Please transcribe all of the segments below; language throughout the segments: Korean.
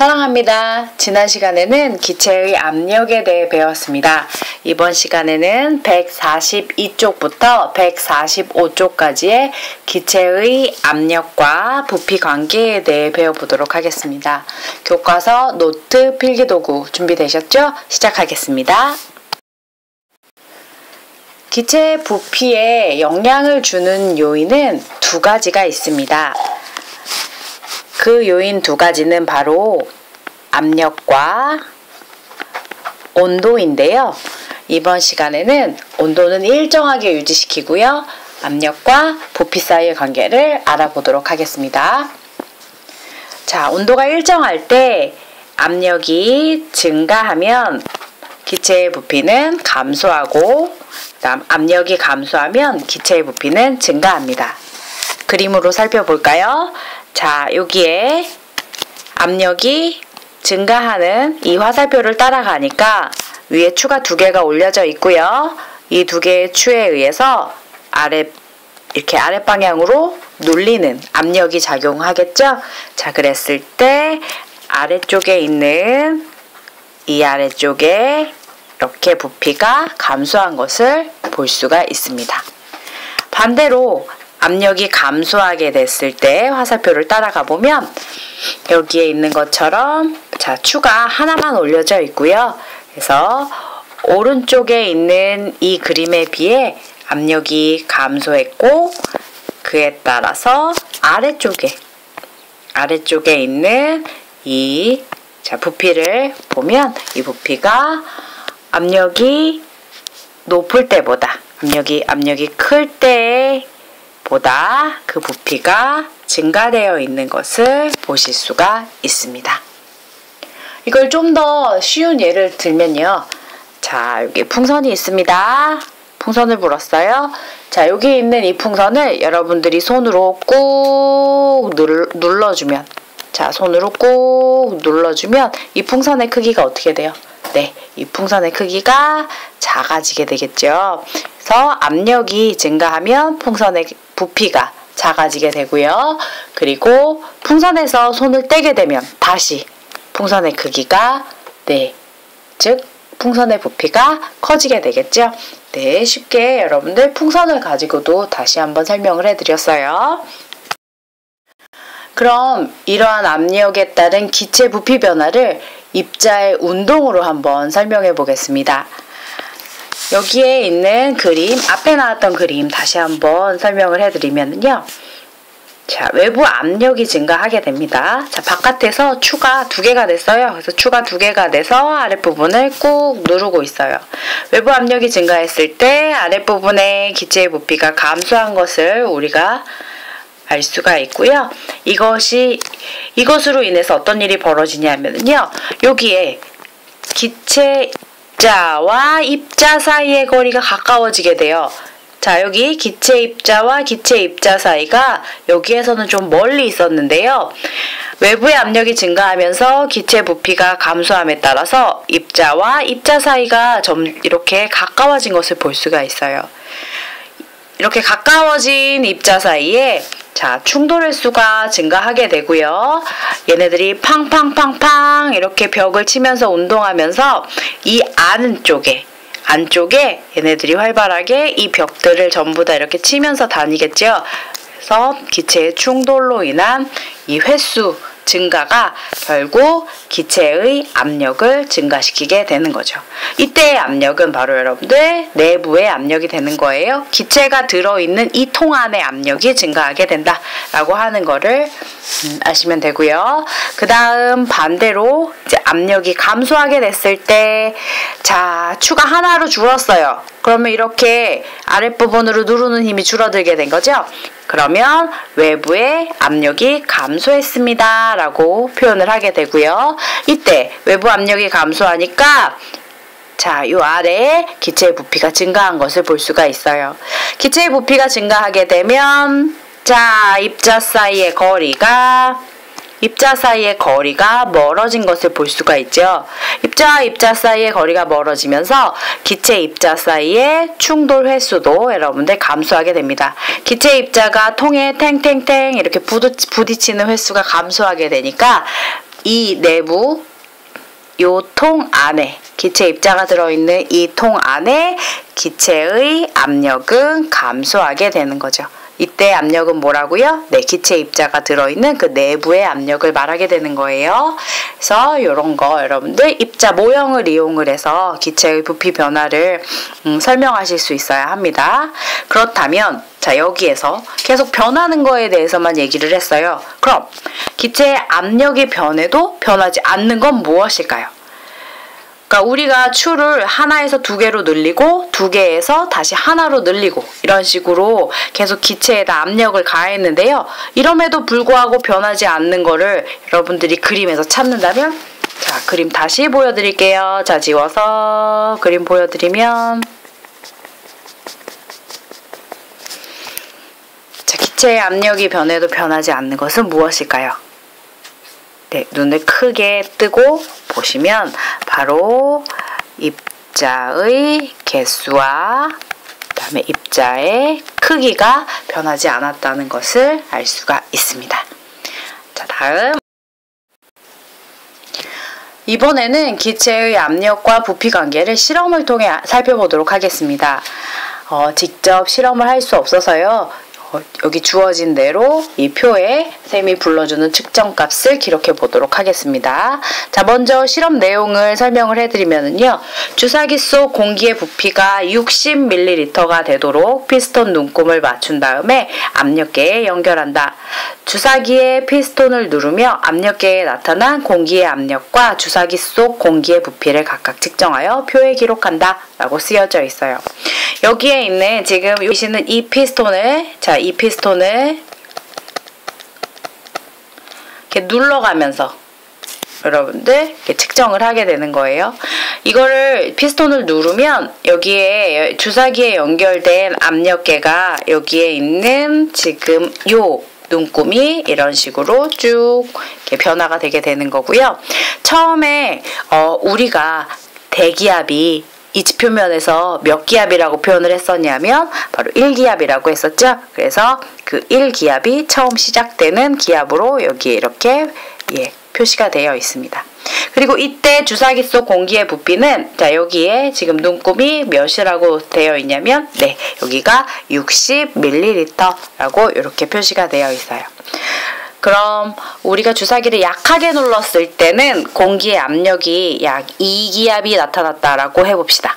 사랑합니다. 지난 시간에는 기체의 압력에 대해 배웠습니다. 이번 시간에는 142쪽부터 145쪽까지의 기체의 압력과 부피 관계에 대해 배워보도록 하겠습니다. 교과서, 노트, 필기도구 준비되셨죠? 시작하겠습니다. 기체의 부피에 영향을 주는 요인은 두 가지가 있습니다. 그 요인 두 가지는 바로 압력과 온도인데요. 이번 시간에는 온도는 일정하게 유지시키고요. 압력과 부피 사이의 관계를 알아보도록 하겠습니다. 자, 온도가 일정할 때 압력이 증가하면 기체의 부피는 감소하고, 그다음 압력이 감소하면 기체의 부피는 증가합니다. 그림으로 살펴볼까요? 자, 여기에 압력이 증가하는 이 화살표를 따라가니까 위에 추가 두 개가 올려져 있고요. 이 두 개의 추에 의해서 이렇게 아랫방향으로 눌리는 압력이 작용하겠죠? 자, 그랬을 때 아래쪽에 있는 이 아래쪽에 이렇게 부피가 감소한 것을 볼 수가 있습니다. 반대로 압력이 감소하게 됐을 때 화살표를 따라가 보면 여기에 있는 것처럼 자, 추가 하나만 올려져 있고요. 그래서 오른쪽에 있는 이 그림에 비해 압력이 감소했고, 그에 따라서 아래쪽에 있는 이 부피를 보면 이 부피가 압력이 높을 때보다 압력이 클 때 보다 그 부피가 증가되어 있는 것을 보실 수가 있습니다. 이걸 좀 더 쉬운 예를 들면요. 자, 여기 풍선이 있습니다. 풍선을 불었어요. 자, 여기 있는 이 풍선을 여러분들이 손으로 꾹 눌러주면, 자, 손으로 꾹 눌러주면 이 풍선의 크기가 어떻게 돼요? 네, 이 풍선의 크기가 작아지게 되겠죠. 그래서 압력이 증가하면 풍선의 부피가 작아지게 되고요. 그리고 풍선에서 손을 떼게 되면 다시 풍선의 크기가, 즉 풍선의 부피가 커지게 되겠죠. 네, 쉽게 여러분들 풍선을 가지고도 다시 한번 설명을 해드렸어요. 그럼 이러한 압력에 따른 기체 부피 변화를 입자의 운동으로 한번 설명해 보겠습니다. 여기에 있는 그림, 앞에 나왔던 그림 다시 한번 설명을 해드리면요. 자, 외부 압력이 증가하게 됩니다. 자, 바깥에서 추가 두 개가 됐어요. 그래서 추가 두 개가 돼서 아랫부분을 꾹 누르고 있어요. 외부 압력이 증가했을 때 아랫부분의 기체의 부피가 감소한 것을 우리가 알 수가 있고요. 이것으로 인해서 어떤 일이 벌어지냐면요. 여기에 기체 입자와 입자 사이의 거리가 가까워지게 돼요. 자, 여기 기체 입자와 기체 입자 사이가 여기에서는 좀 멀리 있었는데요. 외부의 압력이 증가하면서 기체 부피가 감소함에 따라서 입자와 입자 사이가 좀 이렇게 가까워진 것을 볼 수가 있어요. 이렇게 가까워진 입자 사이에 자, 충돌 횟수가 증가하게 되고요. 얘네들이 팡팡팡팡 이렇게 벽을 치면서 운동하면서 이 안쪽에 얘네들이 활발하게 이 벽들을 전부 다 이렇게 치면서 다니겠죠. 그래서 기체의 충돌로 인한 이 횟수 증가가 결국 기체의 압력을 증가시키게 되는 거죠. 이때의 압력은 바로 여러분들 내부의 압력이 되는 거예요. 기체가 들어있는 이 통 안의 압력이 증가하게 된다라고 하는 거를 아시면 되고요. 그 다음 반대로 이제 압력이 감소하게 됐을 때, 자, 추가 하나로 줄었어요. 그러면 이렇게 아랫부분으로 누르는 힘이 줄어들게 된 거죠. 그러면 외부의 압력이 감소했습니다 라고 표현을 하게 되고요. 이때 외부 압력이 감소하니까 자, 요 아래에 기체의 부피가 증가한 것을 볼 수가 있어요. 기체의 부피가 증가하게 되면 자, 입자 사이의 거리가 멀어진 것을 볼 수가 있죠. 입자와 입자 사이의 거리가 멀어지면서 기체 입자 사이의 충돌 횟수도 여러분들 감소하게 됩니다. 기체 입자가 통에 탱탱탱 이렇게 부딪히는 횟수가 감소하게 되니까 이 내부 요 통 안에 기체 입자가 들어있는 이 통 안에 기체의 압력은 감소하게 되는 거죠. 이때 압력은 뭐라고요? 네, 기체 입자가 들어있는 그 내부의 압력을 말하게 되는 거예요. 그래서 이런 거 여러분들 입자 모형을 이용을 해서 기체의 부피 변화를 설명하실 수 있어야 합니다. 그렇다면 자, 여기에서 계속 변하는 거에 대해서만 얘기를 했어요. 그럼 기체의 압력이 변해도 변하지 않는 건 무엇일까요? 그러니까 우리가 추를 하나에서 두 개로 늘리고 두 개에서 다시 하나로 늘리고 이런 식으로 계속 기체에다 압력을 가했는데요. 이럼에도 불구하고 변하지 않는 거를 여러분들이 그림에서 찾는다면 자, 그림 다시 보여드릴게요. 자, 지워서 그림 보여드리면 자, 기체의 압력이 변해도 변하지 않는 것은 무엇일까요? 네, 눈을 크게 뜨고 보시면 바로 입자의 개수와 그다음에 입자의 크기가 변하지 않았다는 것을 알 수가 있습니다. 자, 다음 이번에는 기체의 압력과 부피 관계를 실험을 통해 살펴보도록 하겠습니다. 직접 실험을 할 수 없어서요. 여기 주어진 대로 이 표에 쌤이 불러주는 측정값을 기록해 보도록 하겠습니다. 자, 먼저 실험 내용을 설명을 해드리면요. 주사기 속 공기의 부피가 60ml가 되도록 피스톤 눈금을 맞춘 다음에 압력계에 연결한다. 주사기에 피스톤을 누르며 압력계에 나타난 공기의 압력과 주사기 속 공기의 부피를 각각 측정하여 표에 기록한다 라고 쓰여져 있어요. 여기에 있는 지금 보시는 이 피스톤을 이 피스톤을 이렇게 눌러가면서 여러분들 이렇게 측정을 하게 되는 거예요. 이거를 피스톤을 누르면 여기에 주사기에 연결된 압력계가 여기에 있는 지금 요 눈금이 이런 식으로 쭉 이렇게 변화가 되게 되는 거고요. 처음에 우리가 대기압이 이 지표면에서 몇 기압이라고 표현을 했었냐면 바로 1기압이라고 했었죠. 그래서 그 1기압이 처음 시작되는 기압으로 여기에 이렇게 표시가 되어 있습니다. 그리고 이때 주사기 속 공기의 부피는 자, 여기에 지금 눈금이 몇이라고 되어 있냐면 네, 여기가 60ml라고 이렇게 표시가 되어 있어요. 그럼 우리가 주사기를 약하게 눌렀을 때는 공기의 압력이 약 2기압이 나타났다라고 해봅시다.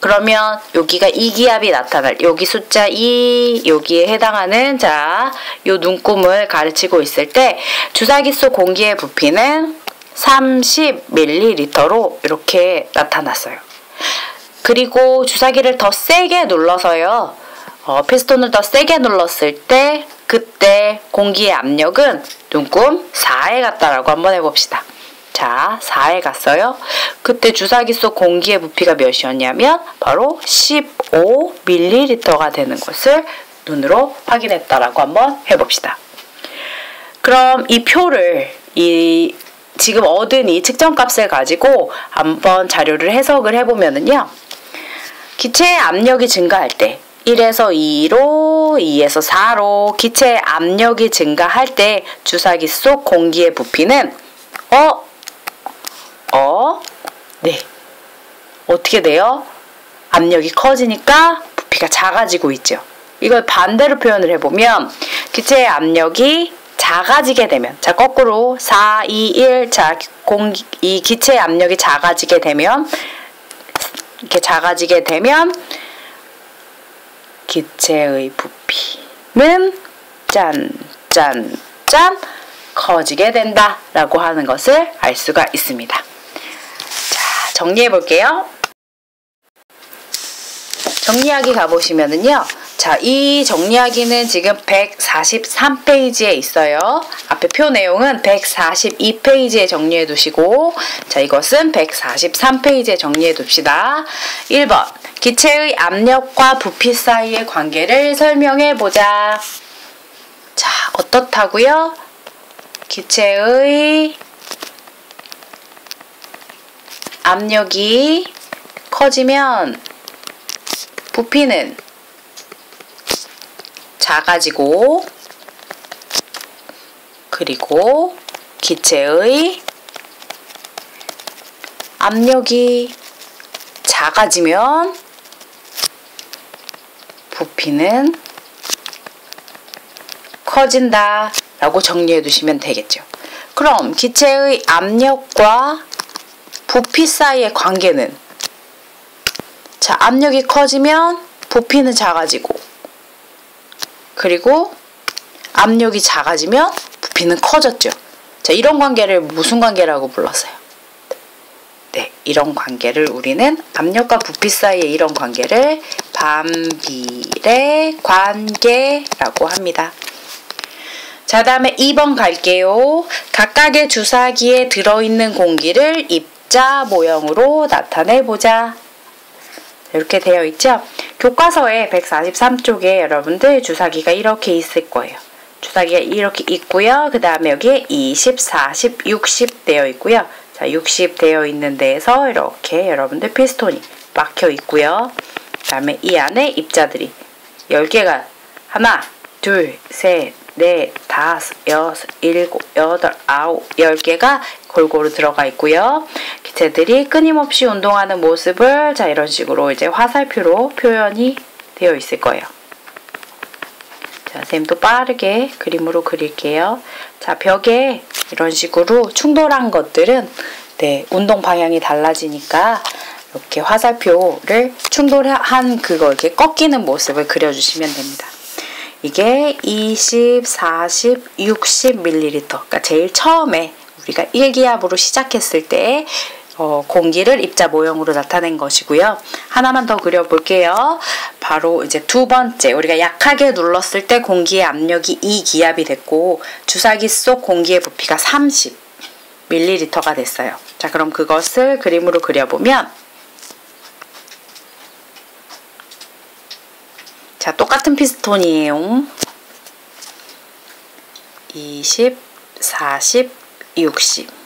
그러면 여기가 2기압이 나타날 여기 숫자 2 여기에 해당하는 자, 요 눈금을 가르치고 있을 때 주사기 속 공기의 부피는 30ml로 이렇게 나타났어요. 그리고 주사기를 더 세게 눌러서요. 피스톤을 더 세게 눌렀을 때 그때 공기의 압력은 눈금 4에 갔다라고 한번 해봅시다. 자, 4에 갔어요. 그때 주사기 속 공기의 부피가 몇이었냐면 바로 15ml가 되는 것을 눈으로 확인했다라고 한번 해봅시다. 그럼 이 표를 지금 얻은 이 측정값을 가지고 한번 자료를 해석을 해보면은요. 기체의 압력이 증가할 때 1에서 2로 2에서 4로 기체의 압력이 증가할 때 주사기 속 공기의 부피는 네, 어떻게 돼요? 압력이 커지니까 부피가 작아지고 있죠. 이걸 반대로 표현을 해보면 기체의 압력이 작아지게 되면 자, 거꾸로 4, 2, 1 자, 이 기체의 압력이 작아지게 되면 이렇게 작아지게 되면 기체의 부피는 짠 커지게 된다 라고 하는 것을 알 수가 있습니다. 자, 정리해 볼게요. 정리하기 가보시면은요. 자, 이 정리하기는 지금 143페이지에 있어요. 앞에 표 내용은 142페이지에 정리해 두시고 자, 이것은 143페이지에 정리해 둡시다. 1번 기체의 압력과 부피 사이의 관계를 설명해 보자. 자, 어떻다고요? 기체의 압력이 커지면 부피는 작아지고 그리고 기체의 압력이 작아지면 부피는 커진다 라고 정리해 두시면 되겠죠. 그럼 기체의 압력과 부피 사이의 관계는, 자, 압력이 커지면 부피는 작아지고, 그리고 압력이 작아지면 부피는 커졌죠. 자, 이런 관계를 무슨 관계라고 불렀어요? 네, 이런 관계를 우리는 압력과 부피 사이의 이런 관계를 반비례 관계라고 합니다. 자, 다음에 2번 갈게요. 각각의 주사기에 들어있는 공기를 입자 모형으로 나타내보자. 이렇게 되어 있죠? 교과서에 143쪽에 여러분들 주사기가 이렇게 있을 거예요. 주사기가 이렇게 있고요. 그 다음에 여기에 20, 40, 60 되어 있고요. 자, 60 되어 있는 데에서 이렇게 여러분들 피스톤이 막혀 있고요. 그 다음에 이 안에 입자들이 10개가 하나, 둘, 셋, 넷, 다섯, 여섯, 일곱, 여덟, 아홉, 10개가 골고루 들어가 있고요. 기체들이 끊임없이 운동하는 모습을, 자, 이런 식으로 이제 화살표로 표현이 되어 있을 거예요. 자, 선생님도 빠르게 그림으로 그릴게요. 자, 벽에 이런 식으로 충돌한 것들은, 네, 운동 방향이 달라지니까 이렇게 화살표를 충돌한 그거 이렇게 꺾이는 모습을 그려주시면 됩니다. 이게 20, 40, 60ml. 그러니까 제일 처음에 우리가 1기압으로 시작했을 때 공기를 입자 모형으로 나타낸 것이고요. 하나만 더 그려볼게요. 바로 이제 두 번째, 우리가 약하게 눌렀을 때 공기의 압력이 2기압이 됐고 주사기 속 공기의 부피가 30ml가 됐어요. 자, 그럼 그것을 그림으로 그려보면, 자, 똑같은 피스톤이에요. 20, 40, 60.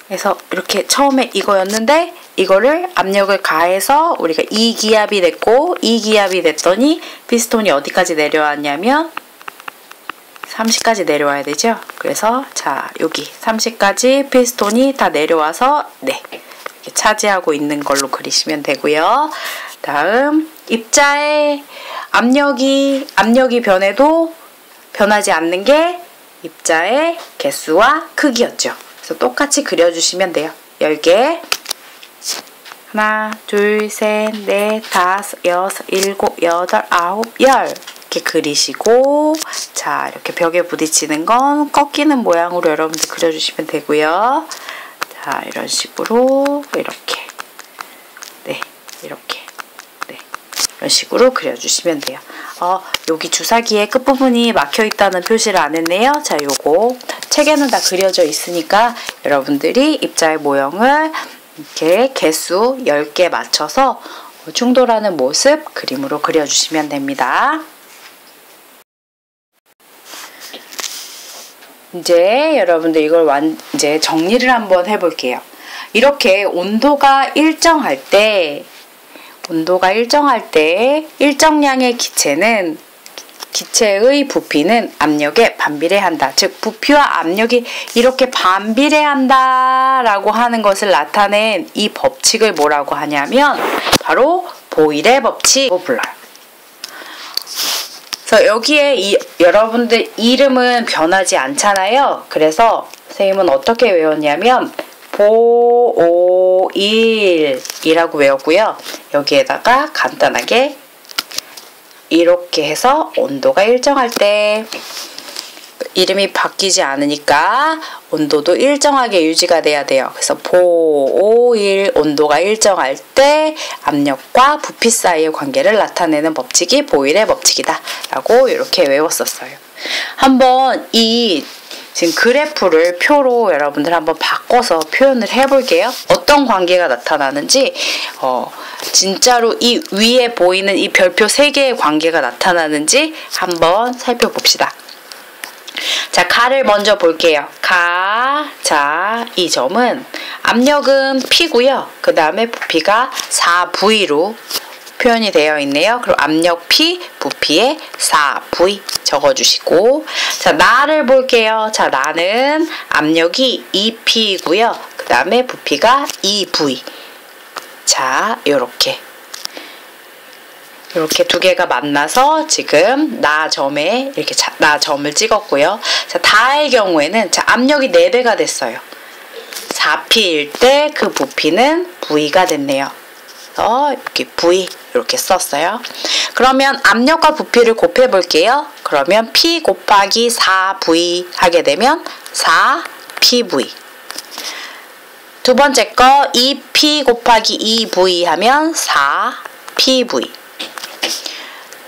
그래서 이렇게 처음에 이거였는데 이거를 압력을 가해서 우리가 2기압이 됐고 2기압이 됐더니 피스톤이 어디까지 내려왔냐면 30까지 내려와야 되죠. 그래서 자, 여기 30까지 피스톤이 다 내려와서, 네, 이렇게 차지하고 있는 걸로 그리시면 되고요. 다음, 입자의 압력이 변해도 변하지 않는 게 입자의 개수와 크기였죠. 그래서 똑같이 그려주시면 돼요. 10개. 하나, 둘, 셋, 넷, 다섯, 여섯, 일곱, 여덟, 아홉, 열. 이렇게 그리시고, 자, 이렇게 벽에 부딪히는 건 꺾이는 모양으로 여러분들 그려주시면 되고요. 자, 이런 식으로, 이렇게. 네, 이렇게. 네, 이런 식으로 그려주시면 돼요. 여기 주사기의 끝부분이 막혀있다는 표시를 안 했네요. 자, 요거 책에는 다 그려져 있으니까 여러분들이 입자의 모형을 이렇게 개수 10개 맞춰서 충돌하는 모습 그림으로 그려주시면 됩니다. 이제 여러분들 이걸 이제 정리를 한번 해볼게요. 이렇게 온도가 일정할 때 일정량의 기체는 기체의 부피는 압력에 반비례한다. 즉 부피와 압력이 이렇게 반비례한다 라고 하는 것을 나타낸 이 법칙을 뭐라고 하냐면 바로 보일의 법칙으로 불러요. 그래서 여기에 여러분들 이름은 변하지 않잖아요. 그래서 선생님은 어떻게 외웠냐면 보일이라고 외웠고요. 여기에다가 간단하게 이렇게 해서 온도가 일정할 때 이름이 바뀌지 않으니까 온도도 일정하게 유지가 돼야 돼요. 그래서 보일, 온도가 일정할 때 압력과 부피 사이의 관계를 나타내는 법칙이 보일의 법칙이다 라고 이렇게 외웠었어요. 한번 이 지금 그래프를 표로 여러분들 한번 바꿔서 표현을 해볼게요. 어떤 관계가 나타나는지 진짜로 이 위에 보이는 이 별표 3개의 관계가 나타나는지 한번 살펴봅시다. 자, 가를 먼저 볼게요. 자, 이 점은 압력은 P고요. 그 다음에 부피가 4V로 표현이 되어 있네요. 그럼 압력 P, 부피에 4V 적어주시고, 자, 나를 볼게요. 자, 나는 압력이 2P이고요. 그 다음에 부피가 2V. 자, 요렇게 두 개가 만나서 지금 나 점에 이렇게 나 점을 찍었고요. 자, 다의 경우에는 자, 압력이 4배가 됐어요. 4P일 때 그 부피는 V가 됐네요. 이렇게 V 이렇게 썼어요. 그러면 압력과 부피를 곱해 볼게요. 그러면 P 곱하기 4V 하게 되면 4PV. 두 번째 거 2P 곱하기 2V 하면 4PV.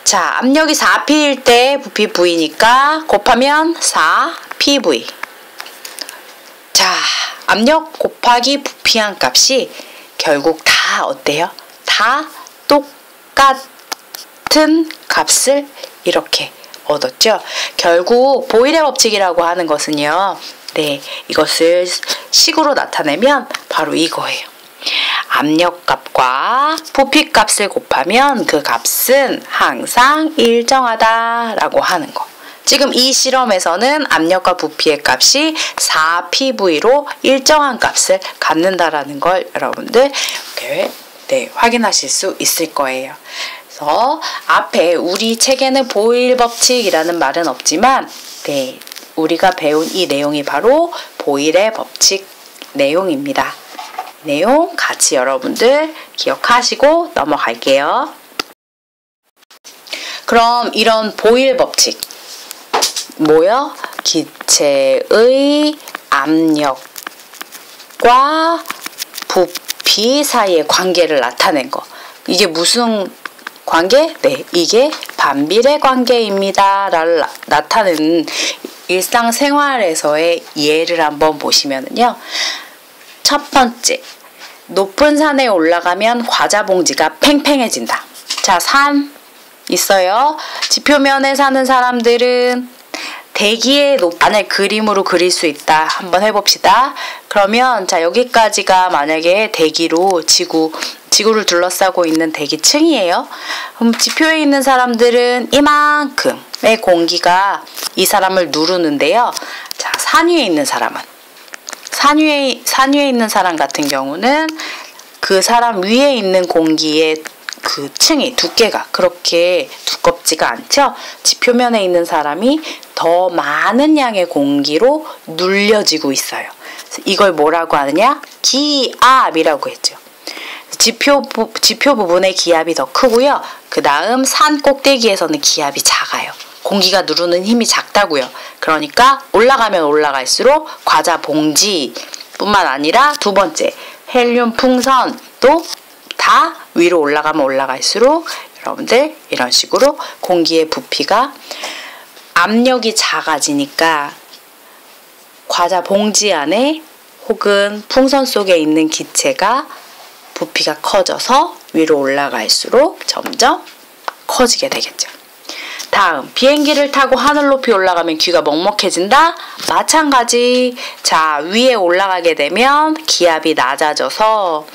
자, 압력이 4P일 때 부피 V니까 곱하면 4PV. 자, 압력 곱하기 부피한 값이 결국 다 어때요? 다 똑같은 값을 이렇게 얻었죠. 결국 보일의 법칙이라고 하는 것은요. 네, 이것을 식으로 나타내면 바로 이거예요. 압력값과 부피값을 곱하면 그 값은 항상 일정하다라고 하는 거. 지금 이 실험에서는 압력과 부피의 값이 4PV로 일정한 값을 갖는다라는 걸 여러분들 이렇게 확인하실 수 있을 거예요. 그래서 앞에 우리 책에는 보일 법칙이라는 말은 없지만 우리가 배운 이 내용이 바로 보일의 법칙 내용입니다. 내용 같이 여러분들 기억하시고 넘어갈게요. 그럼 이런 보일 법칙 뭐요? 기체의 압력과 부피 사이의 관계를 나타낸 거. 이게 무슨 관계? 네, 이게 반비례 관계입니다. 라를 나타내는 일상생활에서의 예를 한번 보시면은요. 첫 번째, 높은 산에 올라가면 과자 봉지가 팽팽해진다. 자, 산 있어요. 지표면에 사는 사람들은 대기의 안을 그림으로 그릴 수 있다. 한번 해봅시다. 그러면 자, 여기까지가 만약에 대기로 지구를 둘러싸고 있는 대기층이에요. 그럼 지표에 있는 사람들은 이만큼의 공기가 이 사람을 누르는데요. 자, 산 위에 있는 사람은 산 위에 있는 사람 같은 경우는 그 사람 위에 있는 공기의 그 층이 두께가 그렇게 두껍지가 않죠. 지표면에 있는 사람이 더 많은 양의 공기로 눌려지고 있어요. 그래서 이걸 뭐라고 하느냐? 기압이라고 했죠. 지표 부분의 기압이 더 크고요. 그 다음 산 꼭대기에서는 기압이 작아요. 공기가 누르는 힘이 작다고요. 그러니까 올라가면 올라갈수록 과자 봉지 뿐만 아니라 두 번째 헬륨 풍선도 다 위로 올라가면 올라갈수록 여러분들 이런 식으로 공기의 부피가 압력이 작아지니까 과자 봉지 안에 혹은 풍선 속에 있는 기체가 부피가 커져서 위로 올라갈수록 점점 커지게 되겠죠. 다음, 비행기를 타고 하늘 높이 올라가면 귀가 먹먹해진다? 마찬가지. 자, 위에 올라가게 되면 기압이 낮아져서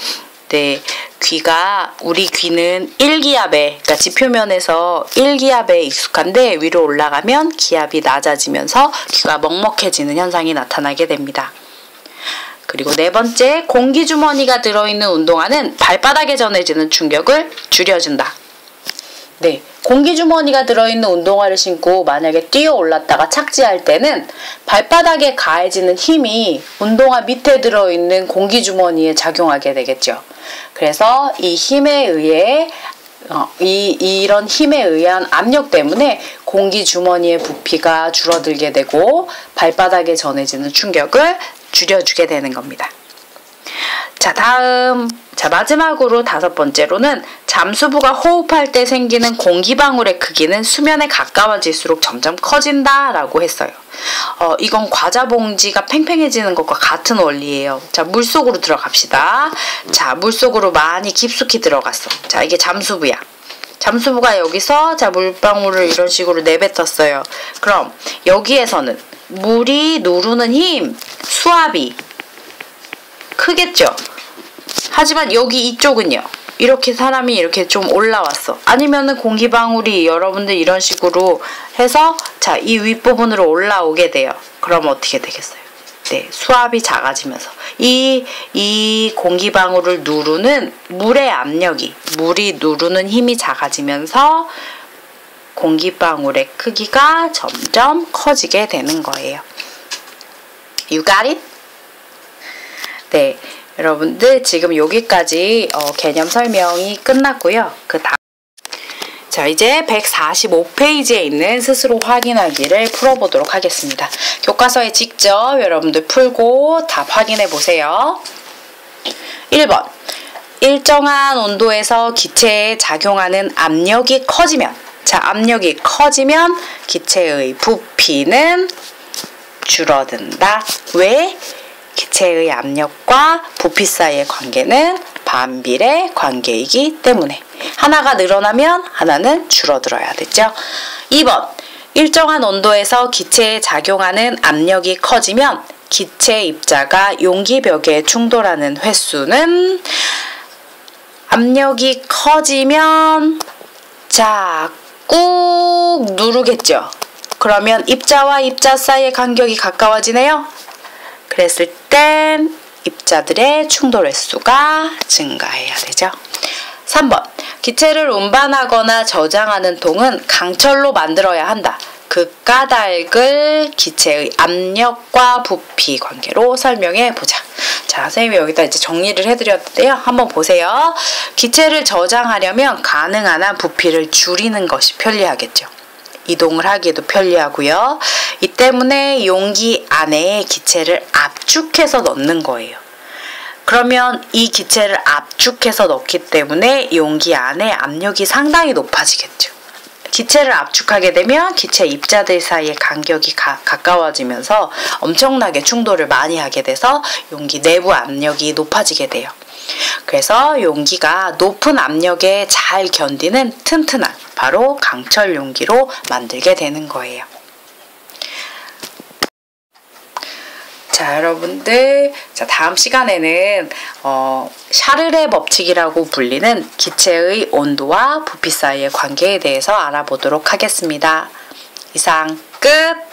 우리 귀는 1기압에, 그러니까 지표면에서 1기압에 익숙한데 위로 올라가면 기압이 낮아지면서 귀가 먹먹해지는 현상이 나타나게 됩니다. 그리고 네 번째, 공기주머니가 들어있는 운동화는 발바닥에 전해지는 충격을 줄여준다. 네, 공기주머니가 들어있는 운동화를 신고 만약에 뛰어 올랐다가 착지할 때는 발바닥에 가해지는 힘이 운동화 밑에 들어있는 공기주머니에 작용하게 되겠죠. 그래서 이 힘에 의해 이런 힘에 의한 압력 때문에 공기주머니의 부피가 줄어들게 되고 발바닥에 전해지는 충격을 줄여주게 되는 겁니다. 자, 다음, 마지막으로 다섯 번째로는 잠수부가 호흡할 때 생기는 공기방울의 크기는 수면에 가까워질수록 점점 커진다 라고 했어요. 이건 과자 봉지가 팽팽해지는 것과 같은 원리예요. 자, 물속으로 들어갑시다. 자, 물속으로 많이 깊숙이 들어갔어. 자, 이게 잠수부야. 잠수부가 여기서 물방울을 이런 식으로 내뱉었어요. 그럼 여기에서는 물이 누르는 힘, 수압이 크겠죠. 하지만 여기 이쪽은요. 이렇게 사람이 이렇게 좀 올라왔어. 아니면은 공기방울이 여러분들 이런 식으로 해서 자, 이 윗부분으로 올라오게 돼요. 그럼 어떻게 되겠어요? 네, 수압이 작아지면서 이 공기방울을 누르는 물의 압력이, 물이 누르는 힘이 작아지면서 공기방울의 크기가 점점 커지게 되는 거예요. You got it? 네, 여러분들 지금 여기까지 개념 설명이 끝났고요. 자, 이제 145페이지에 있는 스스로 확인하기를 풀어보도록 하겠습니다. 교과서에 직접 여러분들 풀고 답 확인해 보세요. 1번. 일정한 온도에서 기체에 작용하는 압력이 커지면, 자, 압력이 커지면 기체의 부피는 줄어든다. 왜? 기체의 압력과 부피 사이의 관계는 반비례 관계이기 때문에 하나가 늘어나면 하나는 줄어들어야 되죠. 2번. 일정한 온도에서 기체에 작용하는 압력이 커지면 기체 입자가 용기벽에 충돌하는 횟수는 압력이 커지면 자, 꾹 누르겠죠. 그러면 입자와 입자 사이의 간격이 가까워지네요. 그랬을 땐 입자들의 충돌 횟수가 증가해야 되죠. 3번. 기체를 운반하거나 저장하는 통은 강철로 만들어야 한다. 그 까닭을 기체의 압력과 부피 관계로 설명해 보자. 자, 선생님이 여기다 이제 정리를 해드렸는데요. 한번 보세요. 기체를 저장하려면 가능한 한 부피를 줄이는 것이 편리하겠죠. 이동을 하기에도 편리하고요. 이 때문에 용기 안에 기체를 압축해서 넣는 거예요. 그러면 이 기체를 압축해서 넣기 때문에 용기 안에 압력이 상당히 높아지겠죠. 기체를 압축하게 되면 기체 입자들 사이의 간격이 가까워지면서 엄청나게 충돌을 많이 하게 돼서 용기 내부 압력이 높아지게 돼요. 그래서 용기가 높은 압력에 잘 견디는 튼튼한 바로 강철 용기로 만들게 되는 거예요. 자, 여러분들, 자, 다음 시간에는 샤를의 법칙이라고 불리는 기체의 온도와 부피 사이의 관계에 대해서 알아보도록 하겠습니다. 이상 끝!